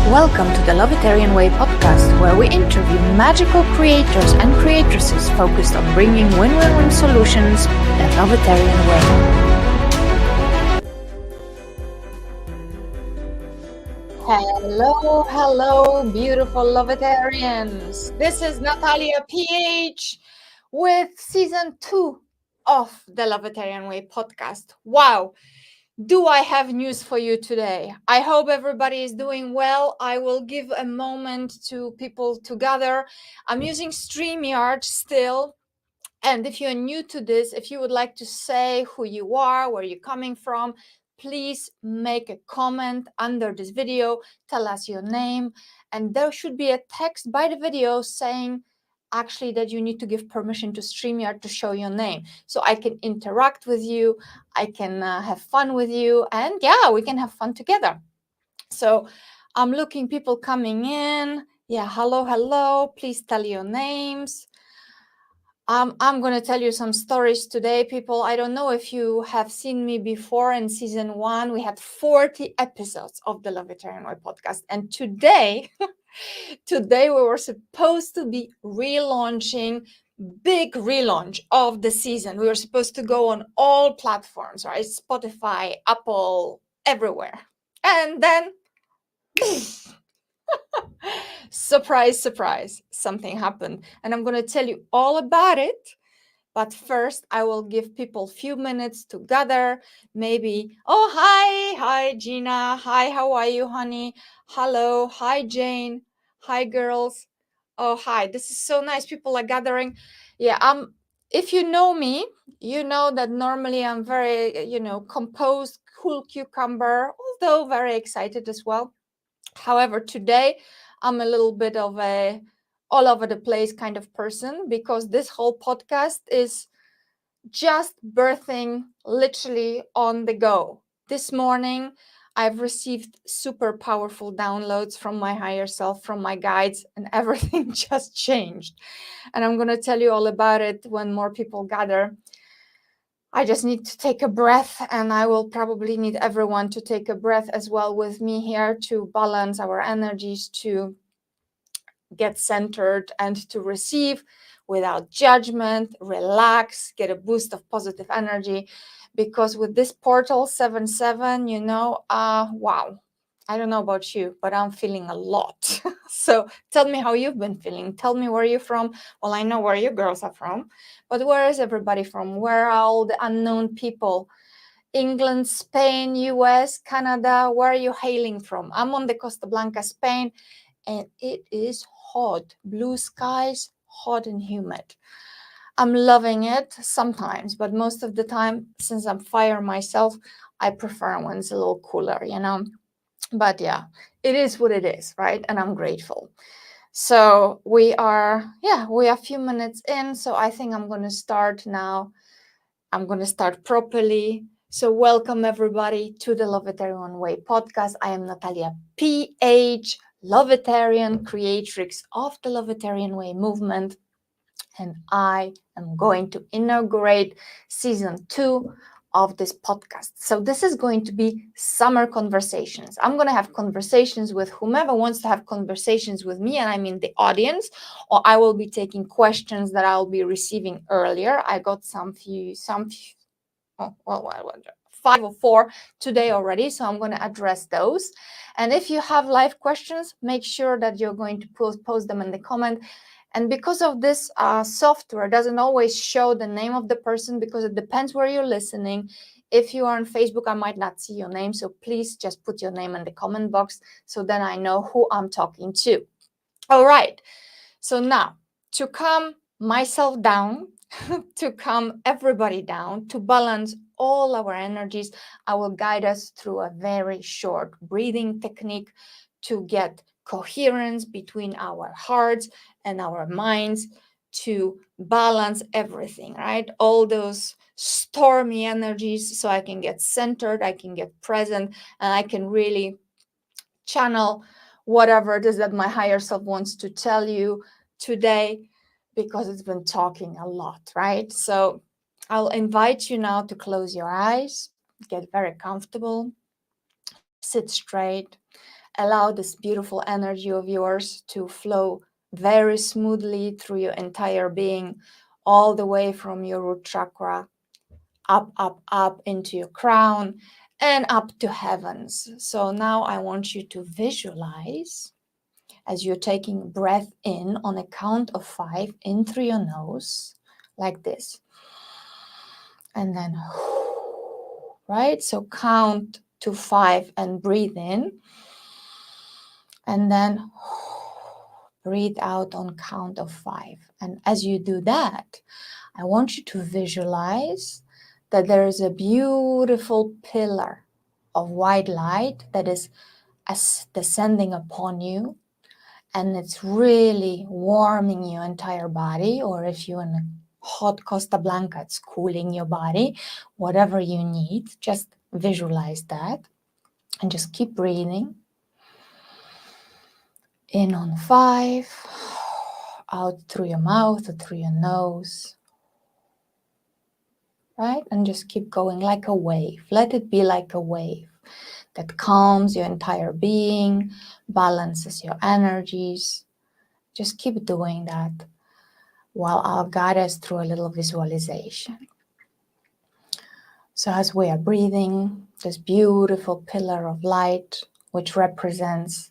Welcome to the Lovetarian Way podcast, where we interview magical creators and creatresses focused on bringing win-win-win solutions the Lovetarian way. Hello, beautiful Lovetarians. This is NataliaPH with season 2 of the Lovetarian Way podcast. Wow. Do I have news for you today? I hope everybody is doing well. I will give a moment to people to gather. I'm using StreamYard still. And if you're new to this, if you would like to say who you are, where you're coming from, please make a comment under this video. Tell us your name. And there should be a text by the video saying actually that you need to give permission to StreamYard to show your name. So I can interact with you. I can have fun with you. And yeah, we can have fun together. So I'm looking people coming in. Yeah, hello. Please tell your names. I'm going to tell you some stories today, people. I don't know if you have seen me before. In season 1, we had 40 episodes of the Lovetarian Way podcast. And today we were supposed to be relaunching, big relaunch of the season. We were supposed to go on all platforms, right? Spotify, Apple, everywhere. And then surprise, something happened. And I'm going to tell you all about it. But first, I will give people a few minutes to gather. Maybe, oh, hi, Gina. Hi, how are you, honey? Hello, hi, Jane. Hi, girls. Oh, hi. This is so nice. People are gathering. Yeah, if you know me, you know that normally I'm very, composed, cool cucumber, although very excited as well. However, today I'm a little bit of a all over the place kind of person because this whole podcast is just birthing literally on the go. This morning, I've received super powerful downloads from my higher self, from my guides, and everything just changed. And I'm going to tell you all about it when more people gather. I just need to take a breath, and I will probably need everyone to take a breath as well with me here to balance our energies, to get centered and to receive without judgment, relax, get a boost of positive energy. Because with this portal 7-7, wow, I don't know about you, but I'm feeling a lot. So tell me how you've been feeling. Tell me where you're from. Well, I know where you girls are from, but where is everybody from? Where are all the unknown people? England, Spain, US, Canada, where are you hailing from? I'm on the Costa Blanca, Spain, and it is hot. Blue skies, hot and humid. I'm loving it sometimes, but most of the time, since I'm fire myself, I prefer when it's a little cooler, But yeah, it is what it is, right? And I'm grateful. So we are a few minutes in. So I think I'm going to start now. I'm going to start properly. So welcome everybody to the Lovetarian Way podcast. I am Natalia PH, Lovetarian, creatrix of the Lovetarian Way Movement. And I am going to inaugurate season 2 of this podcast. So this is going to be summer conversations. I'm going to have conversations with whomever wants to have conversations with me, and I mean the audience, or I will be taking questions that I'll be receiving earlier. I got 5 or 4 today already, so I'm going to address those. And if you have live questions, make sure that you're going to post them in the comment. And because of this software doesn't always show the name of the person because it depends where you're listening. If you are on Facebook, I might not see your name. So please just put your name in the comment box so then I know who I'm talking to. All right. So now to calm myself down, to calm everybody down, to balance all our energies, I will guide us through a very short breathing technique to get coherence between our hearts and our minds, to balance everything, right? All those stormy energies, so I can get centered, I can get present, and I can really channel whatever it is that my higher self wants to tell you today, because it's been talking a lot, right? So I'll invite you now to close your eyes, get very comfortable, sit straight, allow this beautiful energy of yours to flow very smoothly through your entire being, all the way from your root chakra, up, up, up into your crown, and up to heavens. So now I want you to visualize as you're taking breath in on a count of 5 in through your nose, like this. And then, right? So count to 5 and breathe in. And then breathe out on count of 5. And as you do that, I want you to visualize that there is a beautiful pillar of white light that is descending upon you, and it's really warming your entire body, or if you're in a hot Costa Blanca, it's cooling your body, whatever you need, just visualize that and just keep breathing. In on 5, out through your mouth or through your nose, right? And just keep going like a wave. Let it be like a wave that calms your entire being, balances your energies. Just keep doing that while I'll guide us through a little visualization. So as we are breathing, this beautiful pillar of light, which represents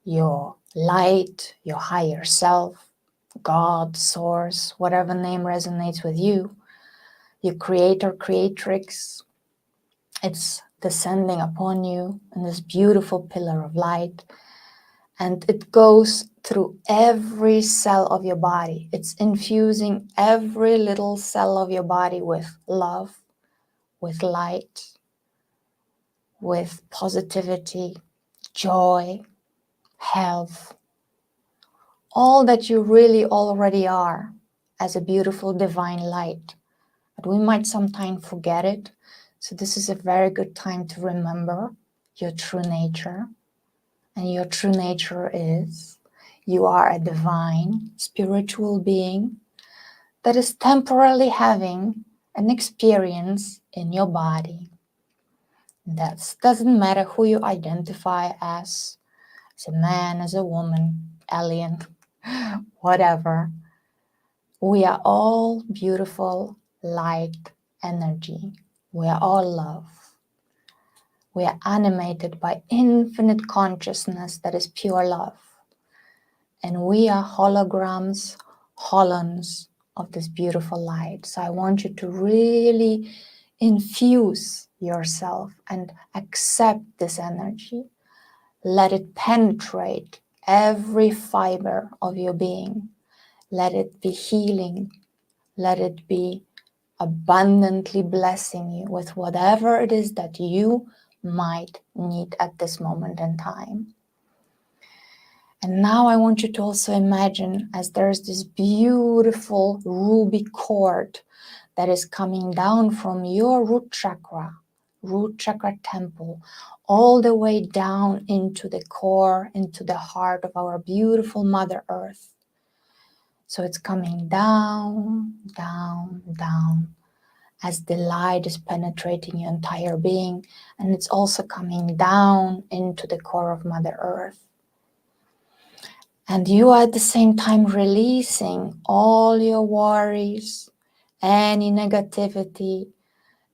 your light, your higher self, God, source, whatever name resonates with you, your creator, creatrix, it's descending upon you in this beautiful pillar of light, and it goes through every cell of your body. It's infusing every little cell of your body with love, with light, with positivity, joy, health, all that you really already are as a beautiful divine light. But we might sometimes forget it. So this is a very good time to remember your true nature. And your true nature is you are a divine spiritual being that is temporarily having an experience in your body. That doesn't matter who you identify as a man, as a woman, alien, whatever. We are all beautiful light energy. We are all love. We are animated by infinite consciousness that is pure love. And we are holograms, holons of this beautiful light. So I want you to really infuse yourself and accept this energy. Let it penetrate every fiber of your being. Let it be healing. Let it be abundantly blessing you with whatever it is that you might need at this moment in time. And now I want you to also imagine as there's this beautiful ruby cord that is coming down from your root chakra temple, all the way down into the core, into the heart of our beautiful Mother Earth. So it's coming down, down, down, as the light is penetrating your entire being, and it's also coming down into the core of Mother Earth. And you are at the same time releasing all your worries, any negativity,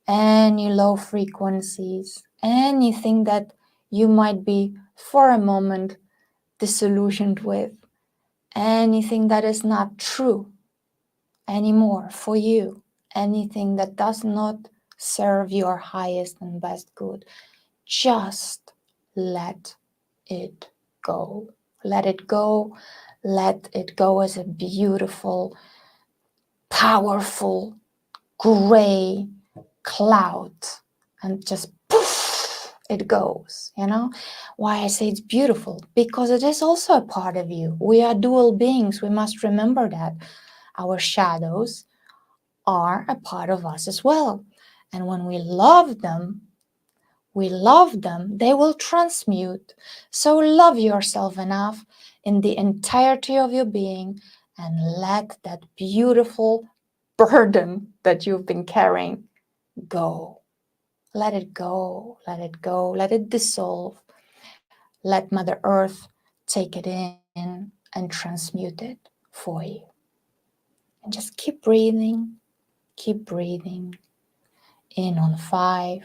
any low frequencies, anything that you might be for a moment disillusioned with, anything that is not true anymore for you, anything that does not serve your highest and best good. Just let it go. Let it go. Let it go as a beautiful, powerful, gray cloud, and just poof, it goes, you know? Why I say it's beautiful? Because it is also a part of you. We are dual beings. We must remember that. Our shadows are a part of us as well. And when we love them, they will transmute. So love yourself enough in the entirety of your being and let that beautiful burden that you've been carrying go. Let it go, let it go, let it dissolve. Let Mother Earth take it in and transmute it for you. And just keep breathing, keep breathing. In on 5.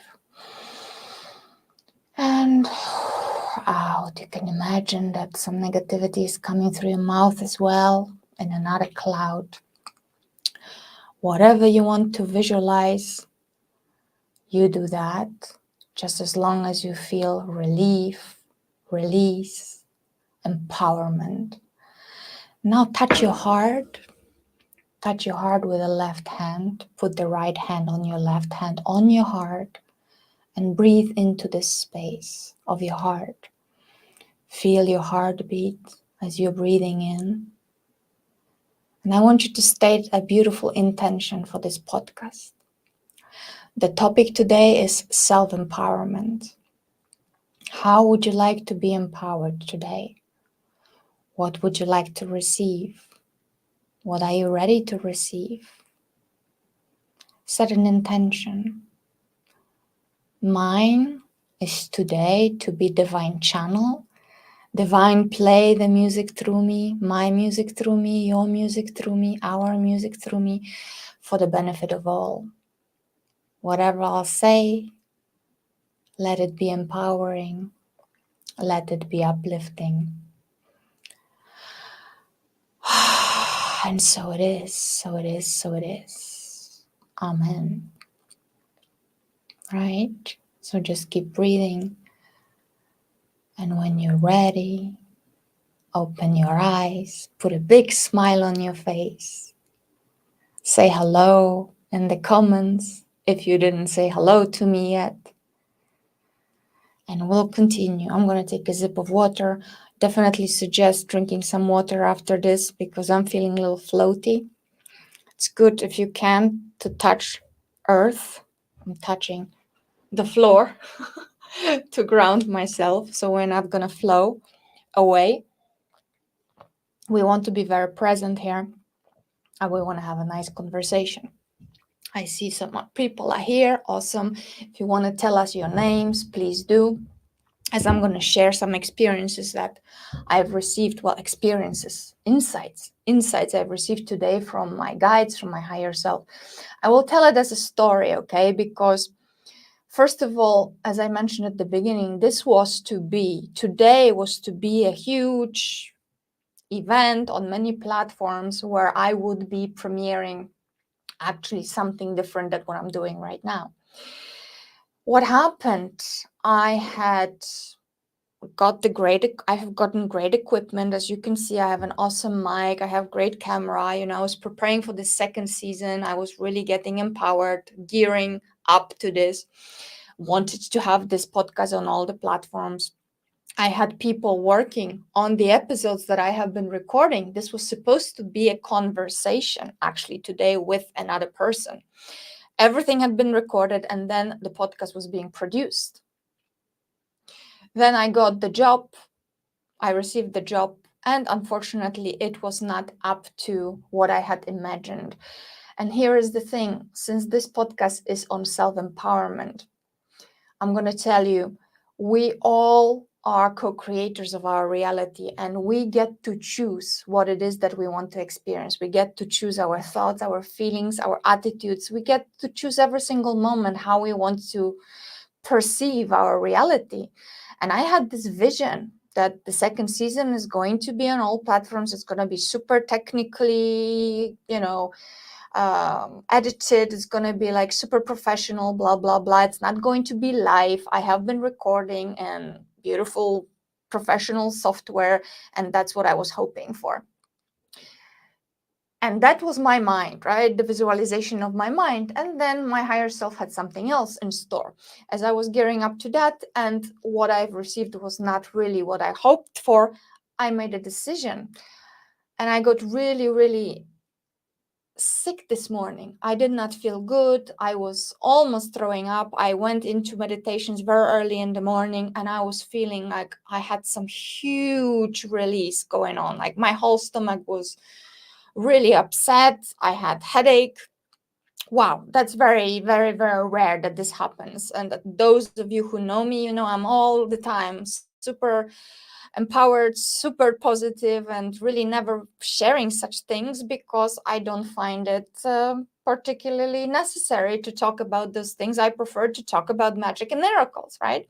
And out. You can imagine that some negativity is coming through your mouth as well, in another cloud. Whatever you want to visualize, you do that, just as long as you feel relief, release, empowerment. Now touch your heart. Touch your heart with the left hand. Put the right hand on your left hand on your heart and breathe into this space of your heart. Feel your heartbeat as you're breathing in. And I want you to state a beautiful intention for this podcast. The topic today is self-empowerment. How would you like to be empowered today? What would you like to receive? What are you ready to receive? Set an intention. Mine is today to be divine channel. Divine play the music through me, my music through me, your music through me, our music through me, for the benefit of all. Whatever I'll say, let it be empowering. Let it be uplifting. And so it is, so it is, so it is. Amen. Right? So just keep breathing. And when you're ready, open your eyes, put a big smile on your face. Say hello in the comments if you didn't say hello to me yet. And we'll continue. I'm going to take a sip of water. Definitely suggest drinking some water after this because I'm feeling a little floaty. It's good if you can to touch earth. I'm touching the floor to ground myself so we're not going to flow away. We want to be very present here and we want to have a nice conversation. I see some people are here. Awesome. If you want to tell us your names, please do. As I'm going to share some experiences that I've received, insights I've received today from my guides, from my higher self. I will tell it as a story, okay? Because first of all, as I mentioned at the beginning, today was to be a huge event on many platforms where I would be premiering actually something different than what I'm doing right now. What happened? I have gotten great equipment. As you can see, I have an awesome mic. I have great camera. I was preparing for the second season. I was really getting empowered, gearing up to this. Wanted to have this podcast on all the platforms. I had people working on the episodes that I have been recording. This was supposed to be a conversation actually today with another person. Everything had been recorded and then the podcast was being produced. Then I got the job. I received the job and unfortunately it was not up to what I had imagined. And here is the thing, since this podcast is on self-empowerment, I'm going to tell you, we all are co-creators of our reality and we get to choose what it is that we want to experience. We get to choose our thoughts, our feelings, our attitudes. We get to choose every single moment how we want to perceive our reality. And I had this vision that the second season is going to be on all platforms. It's going to be super technically, edited. It's going to be like super professional, blah, blah, blah. It's not going to be live. I have been recording and beautiful professional software. And that's what I was hoping for. And that was my mind, right? The visualization of my mind. And then my higher self had something else in store. As I was gearing up to that and what I've received was not really what I hoped for, I made a decision. And I got really, really sick this morning. I did not feel good. I was almost throwing up. I went into meditations very early in the morning and I was feeling like I had some huge release going on. Like my whole stomach was really upset. I had headache. Wow, that's very, very, very rare that this happens. And those of you who know me, I'm all the time super empowered, super positive, and really never sharing such things because I don't find it particularly necessary to talk about those things. I prefer to talk about magic and miracles, right?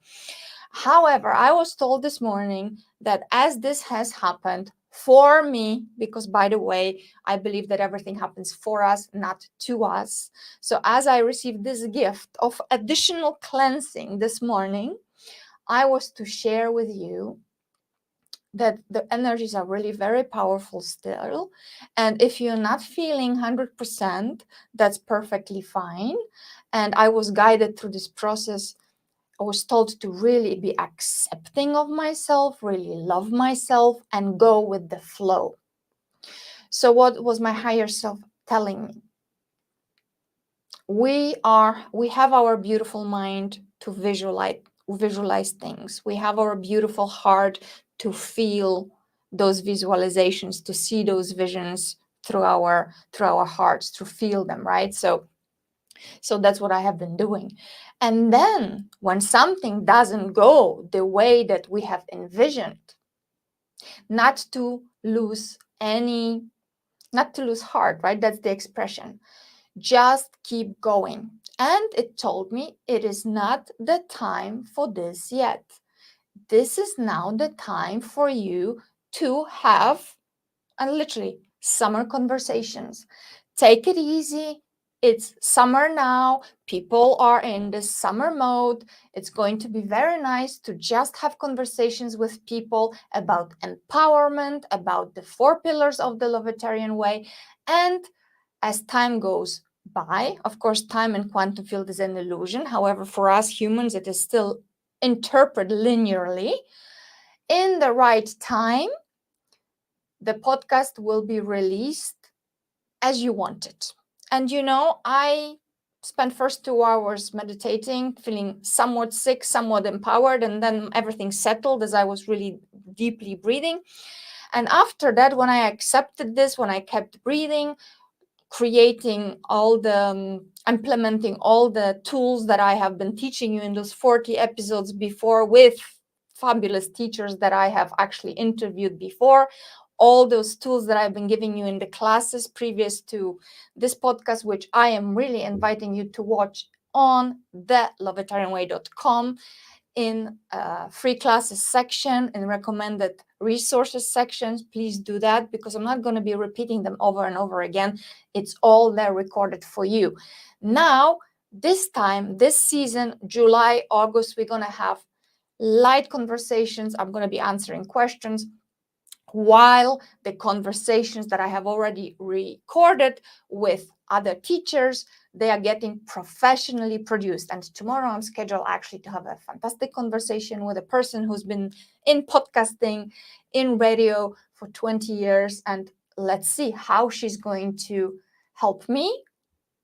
However, I was told this morning that as this has happened for me, because by the way, I believe that everything happens for us, not to us. So as I received this gift of additional cleansing this morning, I was to share with you that the energies are really very powerful still. And if you're not feeling 100%, that's perfectly fine. And I was guided through this process. I was told to really be accepting of myself, really love myself, and go with the flow. So what was my higher self telling me? We have our beautiful mind to visualize things. We have our beautiful heart to feel those visualizations, to see those visions through our hearts, to feel them, right? So that's what I have been doing. And then when something doesn't go the way that we have envisioned, not to lose heart, right? That's the expression. Just keep going. And it told me it is not the time for this yet. This is now the time for you to have, and literally, summer conversations. Take it easy. It's summer now. People are in this summer mode. It's going to be very nice to just have conversations with people about empowerment, about the 4 pillars of the Lovetarian way. And as time goes by, of course, time in quantum field is an illusion. However, for us humans, it is still interpreted linearly. In the right time, the podcast will be released as you want it. And I spent first 2 hours meditating, feeling somewhat sick, somewhat empowered, and then everything settled as I was really deeply breathing. And after that, when I accepted this, when I kept breathing, creating all the implementing all the tools that I have been teaching you in those 40 episodes before with fabulous teachers that I have actually interviewed before, all those tools that I've been giving you in the classes previous to this podcast, which I am really inviting you to watch on the lovetarianway.com in free classes section and recommended resources sections. Please do that, because I'm not going to be repeating them over and over again. It's all there recorded for you. Now, this time, this season, July, August, we're going to have light conversations. I'm going to be answering questions, while the conversations that I have already recorded with other teachers, they are getting professionally produced. And tomorrow I'm scheduled actually to have a fantastic conversation with a person who's been in podcasting, in radio for 20 years. And let's see how she's going to help me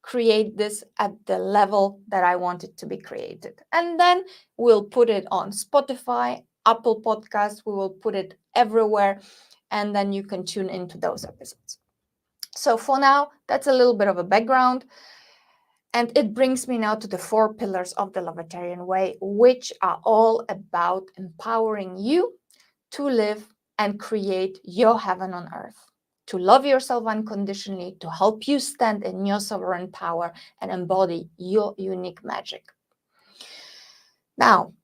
create this at the level that I want it to be created. And then we'll put it on Spotify, Apple Podcasts, we will put it everywhere, and then you can tune into those episodes. So for now, that's a little bit of a background. And it brings me now to the 4 pillars of the Lovetarian way, which are all about empowering you to live and create your heaven on earth, to love yourself unconditionally, to help you stand in your sovereign power and embody your unique magic. Now,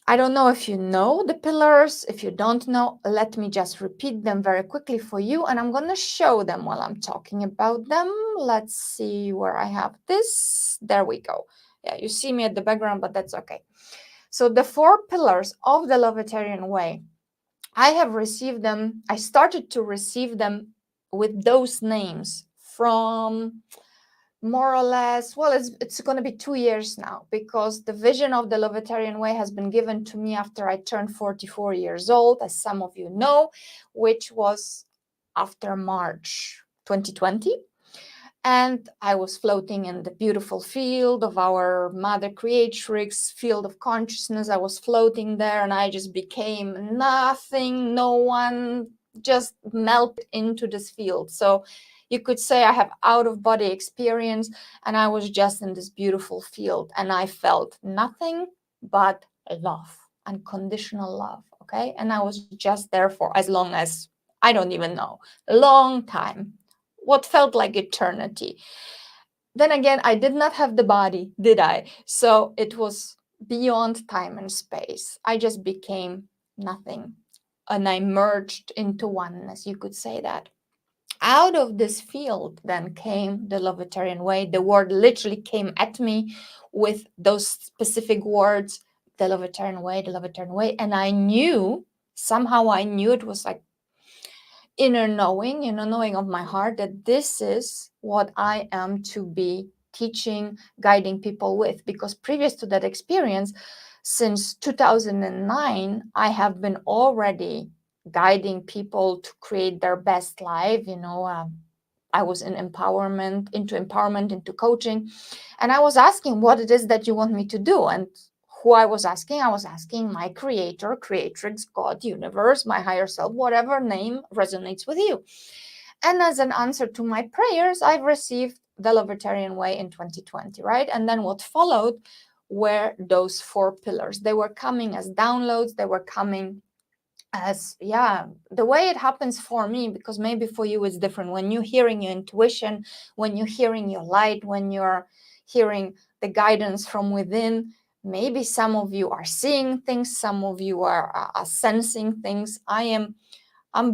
I don't know if you know the pillars. If you don't know, let me just repeat them very quickly for you. And I'm going to show them while I'm talking about them. Let's see where I have this. There we go. Yeah, you see me at the background, but that's okay. So the 4 pillars of the Lovetarian way, I have received them. I started to receive them with those names from more or less, well, it's going to be 2 years now, because the vision of the Lovetarian way has been given to me after I turned 44 years old, as some of you know, which was after March 2020. And I was floating in the beautiful field of our Mother Creatrix, field of consciousness. I was floating there and I just became nothing, no one, just melted into this field. So you could say I have out-of-body experience, and I was just in this beautiful field and I felt nothing but love. unconditional love. Okay. And I was just there for as long as, I don't even know, a long time, what felt like eternity. Then again, I did not have the body, did I? So it was beyond time and space. I just became nothing. And I merged into oneness, you could say that. Out of this field then came the Lovetarian way. The word literally came at me with those specific words, the Lovetarian way, the Lovetarian way. And I knew, somehow I knew, it was like inner knowing, knowing of my heart, that this is what I am to be teaching, guiding people with. Because previous to that experience, since 2009, I have been already guiding people to create their best life. I was into empowerment, into coaching, and I was asking what it is that you want me to do. And who I was asking my creator, creatrix, God, universe, my higher self, whatever name resonates with you. And as an answer to my prayers, I've received the Lovetarian way in 2020, right? And then what followed were those 4 pillars. They were coming as downloads. They were coming as, the way it happens for me, because maybe for you it's different. When you're hearing your intuition, when you're hearing your light, when you're hearing the guidance from within, maybe some of you are seeing things, some of you are sensing things. I'm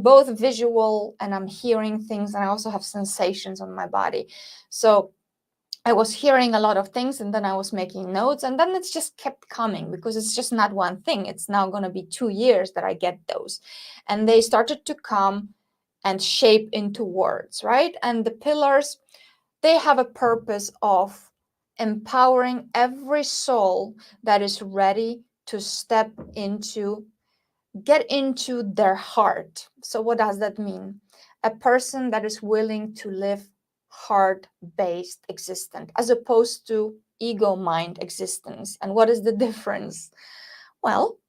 both visual and I'm hearing things, and I also have sensations on my body. So I was hearing a lot of things, and then I was making notes, and then it's just kept coming, because it's just not one thing. It's now going to be 2 years that I get those. And they started to come and shape into words, right? And the pillars, they have a purpose of empowering every soul that is ready to get into their heart. So what does that mean? A person that is willing to live heart-based existence as opposed to ego mind existence. And what is the difference? Well,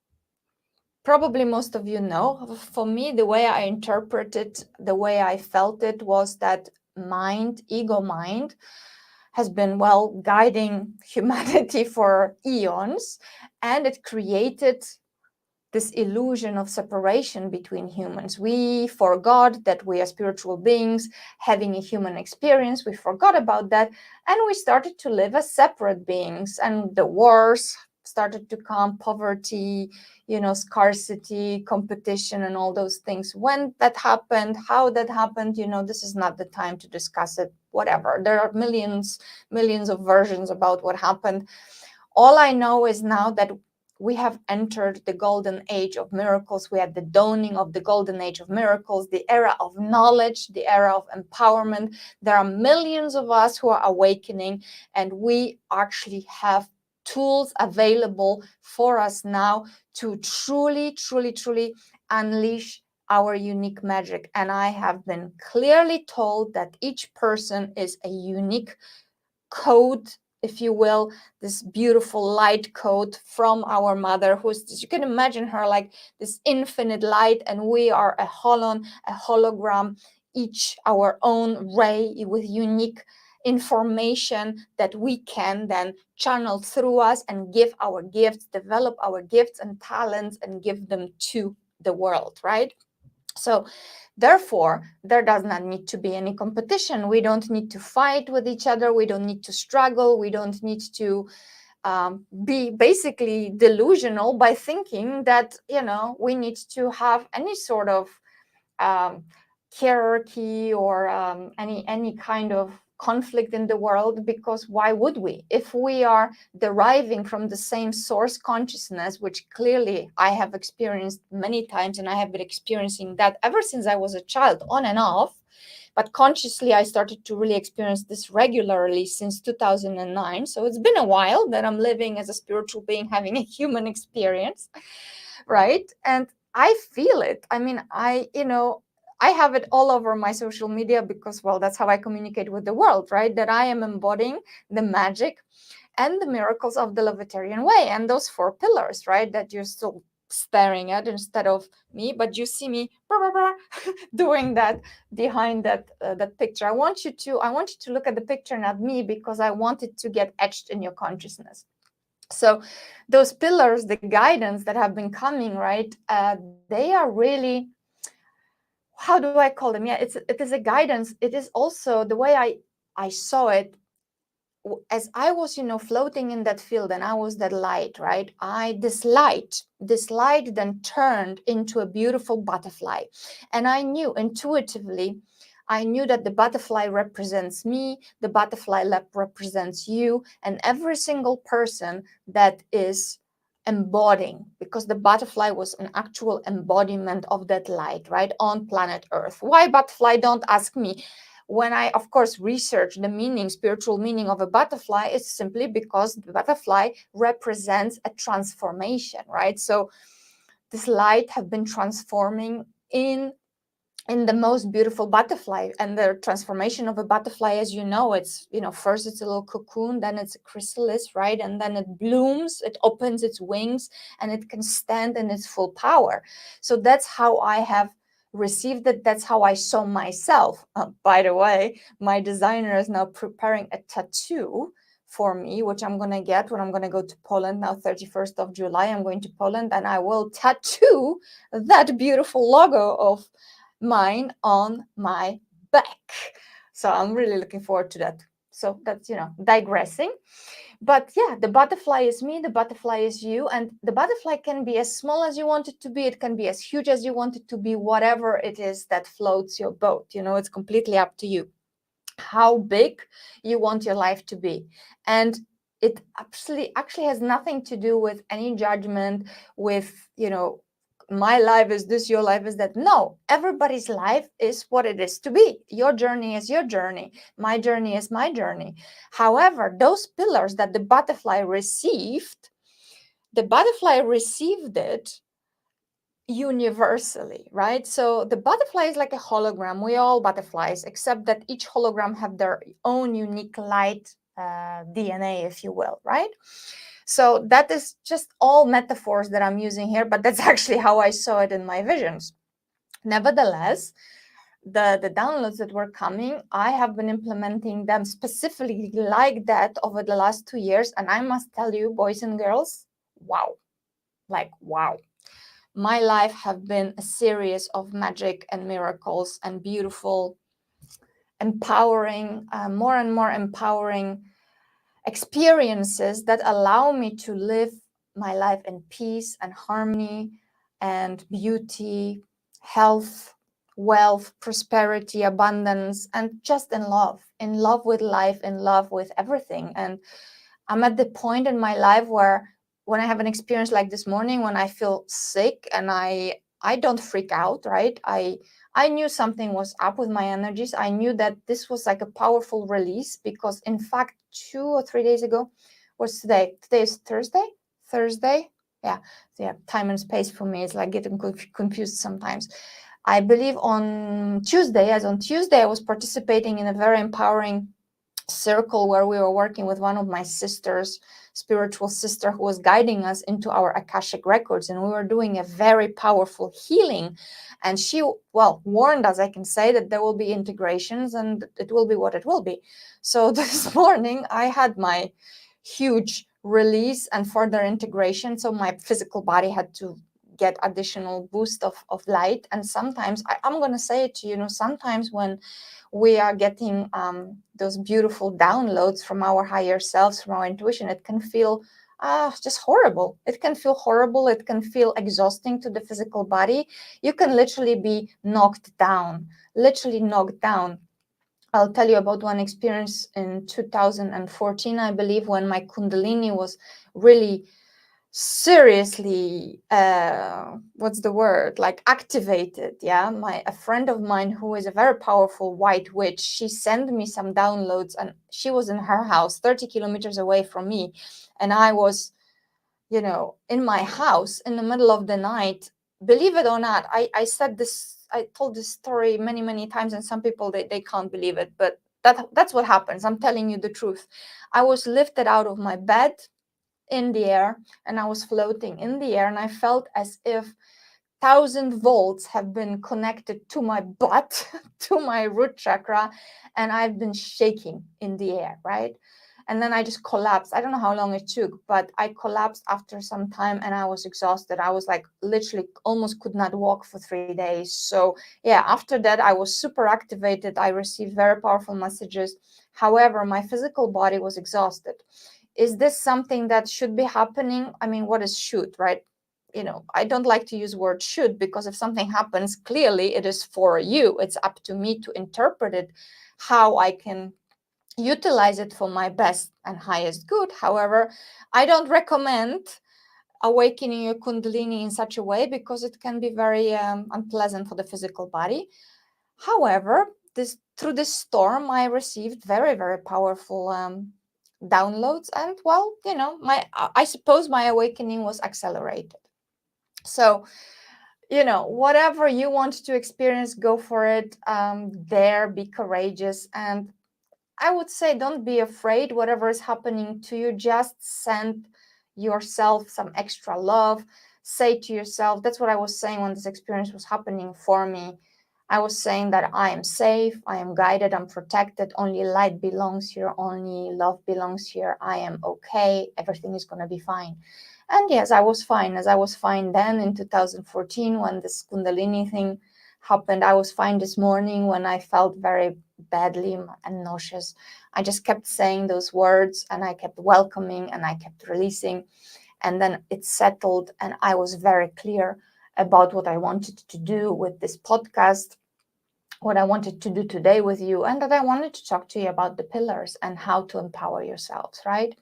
probably most of you know. For me, the way I interpreted, the way I felt it was that ego mind, has been, guiding humanity for eons, and it created this illusion of separation between humans. We forgot that we are spiritual beings having a human experience. We forgot about that, and we started to live as separate beings. And the wars started to come, poverty, scarcity, competition, and all those things. When that happened, how that happened, this is not the time to discuss it. Whatever. There are millions of versions about what happened. All I know is now that we have entered the golden age of miracles. We had the dawning of the golden age of miracles, the era of knowledge, the era of empowerment. There are millions of us who are awakening, and we actually have tools available for us now to truly, truly, truly unleash our unique magic. And I have been clearly told that each person is a unique code, if you will, this beautiful light code from our mother, who's, you can imagine her like this infinite light, and we are a hologram, each our own ray with unique information that we can then channel through us and give our gifts, develop our gifts and talents, and give them to the world, right? So therefore, there does not need to be any competition. We don't need to fight with each other. We don't need to struggle. We don't need to be basically delusional by thinking that, we need to have any sort of hierarchy or any kind of conflict in the world, because why would we? If we are deriving from the same source consciousness, which clearly I have experienced many times, and I have been experiencing that ever since I was a child, on and off, but consciously I started to really experience this regularly since 2009. So it's been a while that I'm living as a spiritual being, having a human experience, right? And I feel it. I mean, I have it all over my social media, because, that's how I communicate with the world, right? That I am embodying the magic and the miracles of the Lovetarian way, and those 4 pillars, right? That you're still staring at instead of me, but you see me doing that behind that picture. I want you to look at the picture, not me, because I want it to get etched in your consciousness. So those pillars, the guidance that have been coming, right, they are really, how do I call them? Yeah, it is a guidance. It is also the way I saw it. As I was, floating in that field, and I was that light, right? This light then turned into a beautiful butterfly. And I knew intuitively, I knew that the butterfly represents me, the butterfly represents you, and every single person that is embodying, because the butterfly was an actual embodiment of that light, right, on planet Earth. Why butterfly? Don't ask me. When I, of course, research the meaning, spiritual meaning of a butterfly, it's simply because the butterfly represents a transformation, right? So this light have been transforming in the most beautiful butterfly. And the transformation of a butterfly, as you know, it's, first it's a little cocoon, then it's a chrysalis, right? And then it blooms, it opens its wings, and it can stand in its full power. So that's how I have received it. That's how I saw myself. By the way, my designer is now preparing a tattoo for me, which I'm going to get when I'm going to go to Poland now, 31st of July. I'm going to Poland, and I will tattoo that beautiful logo of mine on my back. So I'm really looking forward to that. So that's, digressing. But yeah, the butterfly is me, the butterfly is you, and the butterfly can be as small as you want it to be, it can be as huge as you want it to be, whatever it is that floats your boat. It's completely up to you how big you want your life to be. And it actually has nothing to do with any judgment, with, my life is this, your life is that. No, everybody's life is what it is to be. Your journey is your journey. My journey is my journey. However, those pillars that the butterfly received it universally, right? So the butterfly is like a hologram. We're all butterflies, except that each hologram have their own unique light DNA, if you will, right? So that is just all metaphors that I'm using here, but that's actually how I saw it in my visions. Nevertheless, the downloads that were coming, I have been implementing them specifically like that over the last 2 years. And I must tell you, boys and girls, wow, like wow. My life have been a series of magic and miracles and beautiful, empowering, more and more empowering experiences that allow me to live my life in peace and harmony and beauty, health, wealth, prosperity, abundance, and just in love with life, in love with everything. And I'm at the point in my life where when I have an experience like this morning, when I feel sick, and I don't freak out, right? I knew something was up with my energies. I knew that this was like a powerful release, because in fact 2 or 3 days ago, what's today? Today is Thursday. Yeah. So yeah, time and space for me is like getting confused sometimes. I believe on Tuesday, I was participating in a very empowering circle where we were working with one of my sisters, spiritual sister, who was guiding us into our Akashic records, and we were doing a very powerful healing. And she, well, warned us, I can say, that there will be integrations and it will be what it will be. So this morning I had my huge release and further integration, so my physical body had to get additional boost of light. And sometimes I'm going to say it to you, sometimes when we are getting those beautiful downloads from our higher selves, from our intuition, it can feel just horrible. It can feel horrible. It can feel exhausting to the physical body. You can literally be knocked down, I'll tell you about one experience in 2014, I believe, when my Kundalini was really seriously what's the word, like activated. Yeah, a friend of mine who is a very powerful white witch, she sent me some downloads, and she was in her house 30 kilometers away from me, and I was in my house in the middle of the night. Believe it or not, I told this story many times, and some people they can't believe it, but that's what happens. I'm telling you the truth. I was lifted out of my bed in the air, and I was floating in the air, and I felt as if 1,000 volts have been connected to my butt, to my root chakra, and I've been shaking in the air, right? And then I just collapsed. I don't know how long it took, but I collapsed after some time and I was exhausted. I was like literally almost could not walk for 3 days. So yeah, after that, I was super activated. I received very powerful messages. However, my physical body was exhausted. Is this something that should be happening? I mean, what is should, right? You know, I don't like to use word should, because if something happens, clearly it is for you. It's up to me to interpret it, how I can utilize it for my best and highest good. However, I don't recommend awakening your kundalini in such a way, because it can be very unpleasant for the physical body. However, through this storm, I received very, very powerful downloads, and well, you know, I suppose my awakening was accelerated. So, you know, whatever you want to experience, go for it. Be courageous, and I would say don't be afraid. Whatever is happening to you, just send yourself some extra love. Say to yourself, that's what I was saying when this experience was happening for me. I was saying that I am safe, I am guided, I'm protected, only light belongs here, only love belongs here, I am okay, everything is going to be fine. And yes, I was fine, as I was fine then in 2014 when this Kundalini thing happened. I was fine this morning when I felt very badly and nauseous. I just kept saying those words and I kept welcoming and I kept releasing. And then it settled and I was very clear about what I wanted to do with this podcast, what I wanted to do today with you, and that I wanted to talk to you about the pillars and how to empower yourselves, right?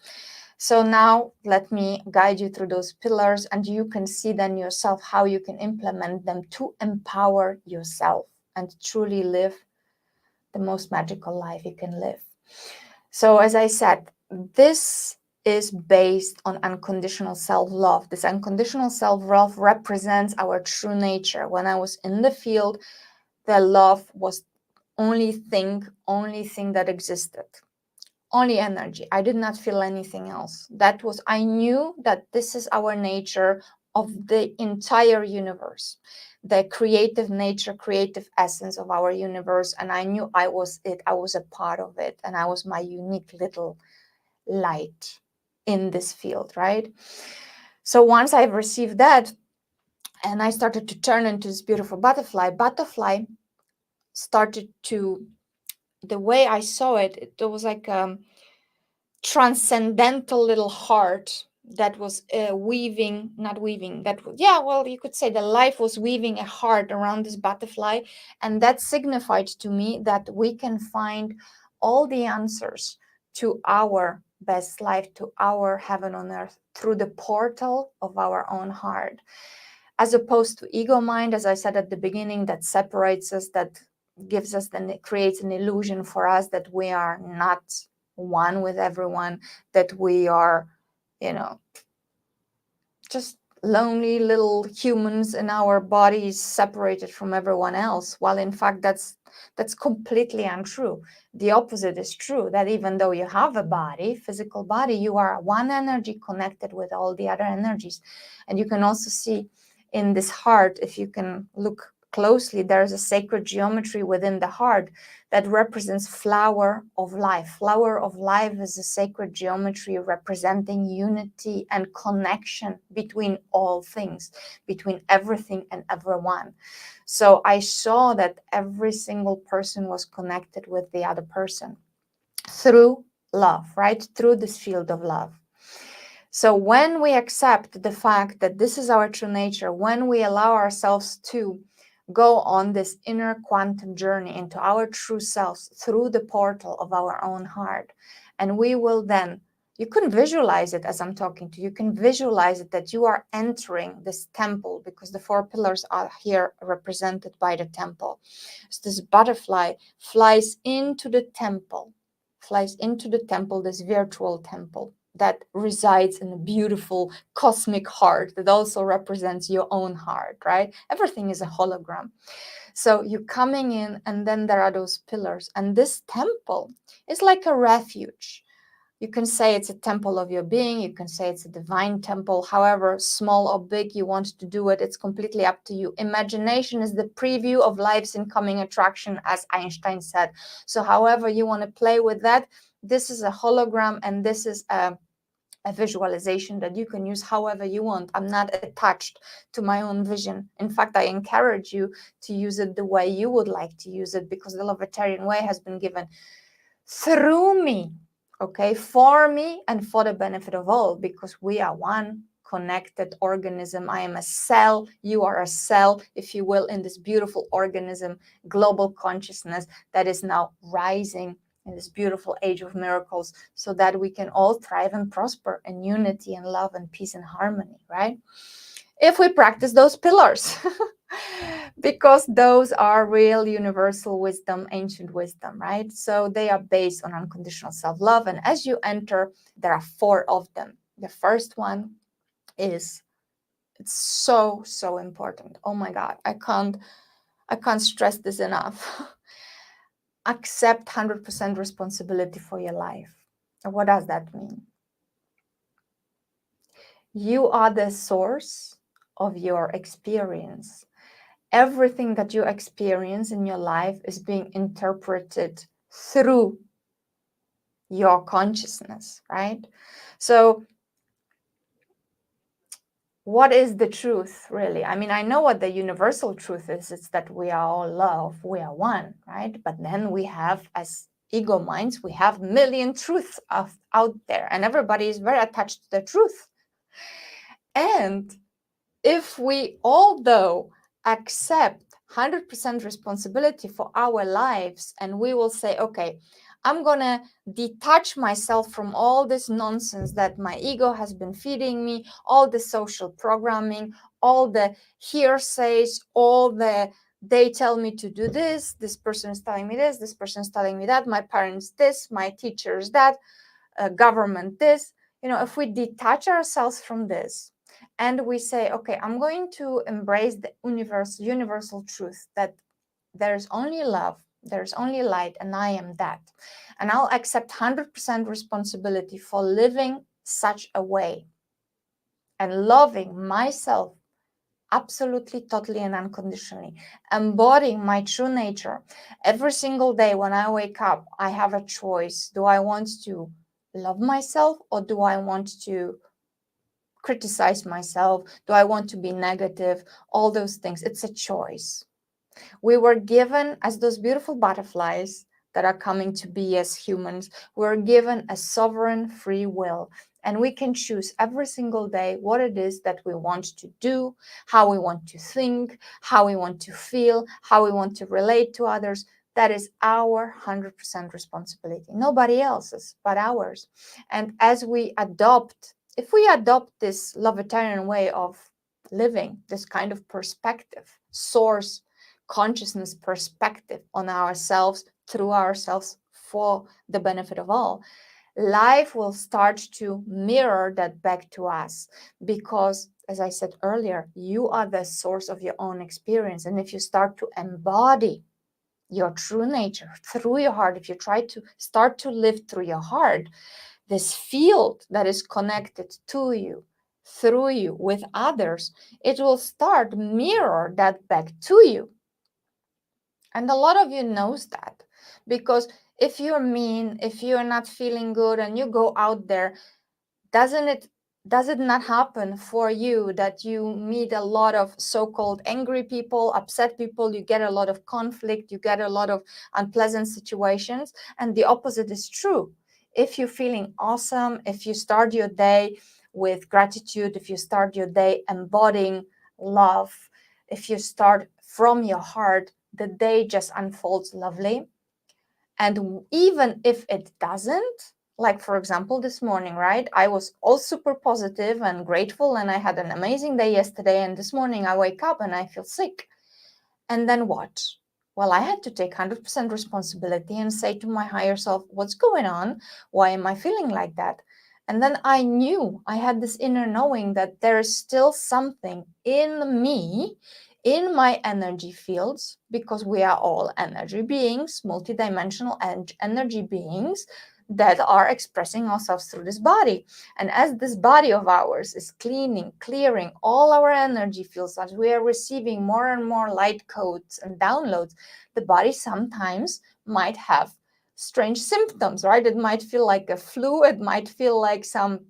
So now let me guide you through those pillars, and you can see then yourself how you can implement them to empower yourself and truly live the most magical life you can live. So as I said, this is based on unconditional self-love. This unconditional self-love represents our true nature. When I was in the field, the love was only thing that existed. Only energy. I did not feel anything else. I knew that this is our nature of the entire universe, the creative nature, creative essence of our universe. And I knew I was it. I was a part of it. And I was my unique little light in this field, right? So once I've received that, and I started to turn into this beautiful butterfly started to, the way I saw it, it was like transcendental little heart that was you could say the life was weaving a heart around this butterfly, and that signified to me that we can find all the answers to our best life, to our heaven on earth, through the portal of our own heart, as opposed to ego mind, as I said at the beginning, that separates us, that gives us, then it creates an illusion for us that we are not one with everyone, that we are, you know, just lonely little humans in our bodies separated from everyone else, while in fact that's completely untrue. The opposite is true, that even though you have a body, physical body, you are one energy connected with all the other energies. And you can also see in this heart, if you can look closely, there's a sacred geometry within the heart that represents flower of life. Flower of life is a sacred geometry representing unity and connection between all things, between everything and everyone. So I saw that every single person was connected with the other person through love, right? Through this field of love. So when we accept the fact that this is our true nature, when we allow ourselves to go on this inner quantum journey into our true selves through the portal of our own heart, and we will then, you can visualize it as I'm talking to you, you can visualize it that you are entering this temple, because the four pillars are here represented by the temple. So this butterfly flies into the temple, this virtual temple that resides in a beautiful cosmic heart that also represents your own heart, right? Everything is a hologram. So you're coming in, and then there are those pillars. And this temple is like a refuge. You can say it's a temple of your being. You can say it's a divine temple. However small or big you want to do it, it's completely up to you. Imagination is the preview of life's incoming attraction, as Einstein said. So however you want to play with that, This is a hologram, and this is a visualization that you can use however you want. I'm not attached to my own vision. In fact, I encourage you to use it the way you would like to use it, because the Lovetarian way has been given through me, okay, for me and for the benefit of all, because we are one connected organism. I am a cell, you are a cell, if you will, in this beautiful organism, global consciousness that is now rising in this beautiful age of miracles, so that we can all thrive and prosper in unity and love and peace and harmony, right? If we practice those pillars, because those are real universal wisdom, ancient wisdom, right? So they are based on unconditional self-love. And as you enter, there are 4 of them. The first one is, it's so, so important. Oh my God, I can't stress this enough. Accept 100% responsibility for your life. And what does that mean? You are the source of your experience. Everything that you experience in your life is being interpreted through your consciousness, right? So what is the truth, really? I mean, I know what the universal truth is. It's that we are all love, we are one, right? But then we have, as ego minds, we have million truths out there, and everybody is very attached to the truth. And if we, although accept 100% responsibility for our lives, and we will say, okay, I'm gonna detach myself from all this nonsense that my ego has been feeding me, all the social programming, all the hearsays, all the, they tell me to do this person is telling me this person is telling me that, my parents this, my teachers that, government this. You know, if we detach ourselves from this, and we say, okay, I'm going to embrace the universal truth that there's only love, there's only light, and I am that. And I'll accept 100% responsibility for living such a way and loving myself absolutely, totally, and unconditionally, embodying my true nature. Every single day when I wake up, I have a choice. Do I want to love myself, or do I want to criticize myself? Do I want to be negative? All those things. It's a choice. We were given, as those beautiful butterflies that are coming to be as humans, we're given a sovereign free will. And we can choose every single day what it is that we want to do, how we want to think, how we want to feel, how we want to relate to others. That is our 100% responsibility. Nobody else's but ours. And as we adopt, if we adopt this Lovetarian way of living, this kind of perspective, source, consciousness perspective on ourselves, through ourselves, for the benefit of all, life will start to mirror that back to us. Because, as I said earlier, you are the source of your own experience. And if you start to embody your true nature through your heart, if you try to start to live through your heart, this field that is connected to you, through you, with others, it will start mirror that back to you. And a lot of you knows that, because if you're mean, if you're not feeling good and you go out there, does it not happen for you that you meet a lot of so-called angry people, upset people, you get a lot of conflict, you get a lot of unpleasant situations? And the opposite is true. If you're feeling awesome, if you start your day with gratitude, if you start your day embodying love, if you start from your heart, the day just unfolds lovely. And even if it doesn't, like for example this morning, right, I was all super positive and grateful, and I had an amazing day yesterday, and this morning I wake up and I feel sick. And then what? Well, I had to take 100% responsibility and say to my higher self, what's going on? Why am I feeling like that? And then I knew, I had this inner knowing that there is still something in me, in my energy fields, because we are all energy beings, multidimensional energy beings that are expressing ourselves through this body. And as this body of ours is clearing all our energy fields, as we are receiving more and more light codes and downloads, the body sometimes might have strange symptoms, right? It might feel like a flu. It might feel like some,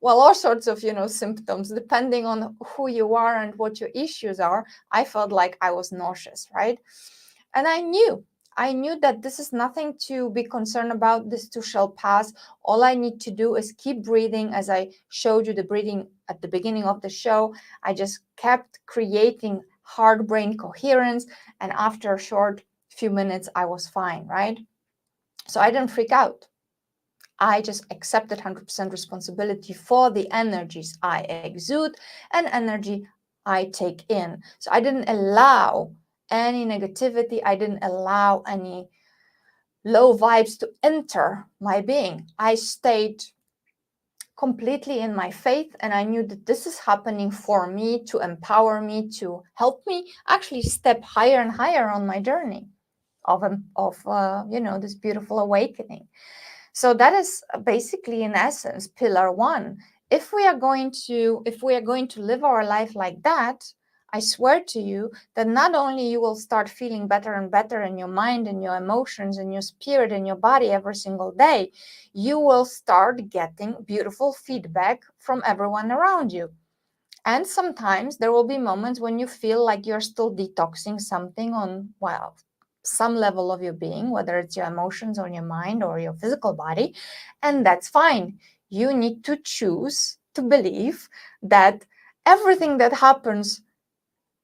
well, all sorts of, symptoms, depending on who you are and what your issues are. I felt like I was nauseous, right? And I knew that this is nothing to be concerned about. This too shall pass. All I need to do is keep breathing. As I showed you the breathing at the beginning of the show, I just kept creating heart brain coherence. And after a short few minutes, I was fine, right? So I didn't freak out. I just accepted 100% responsibility for the energies I exude and energy I take in. So I didn't allow any negativity. I didn't allow any low vibes to enter my being. I stayed completely in my faith, and I knew that this is happening for me, to empower me, to help me actually step higher and higher on my journey of this beautiful awakening. So that is basically, in essence, pillar one. If we are going to live our life like that, I swear to you that not only you will start feeling better and better in your mind and your emotions and your spirit and your body every single day, you will start getting beautiful feedback from everyone around you. And sometimes there will be moments when you feel like you're still detoxing something on, well, some level of your being, whether it's your emotions or your mind or your physical body, and that's fine. You need to choose to believe that everything that happens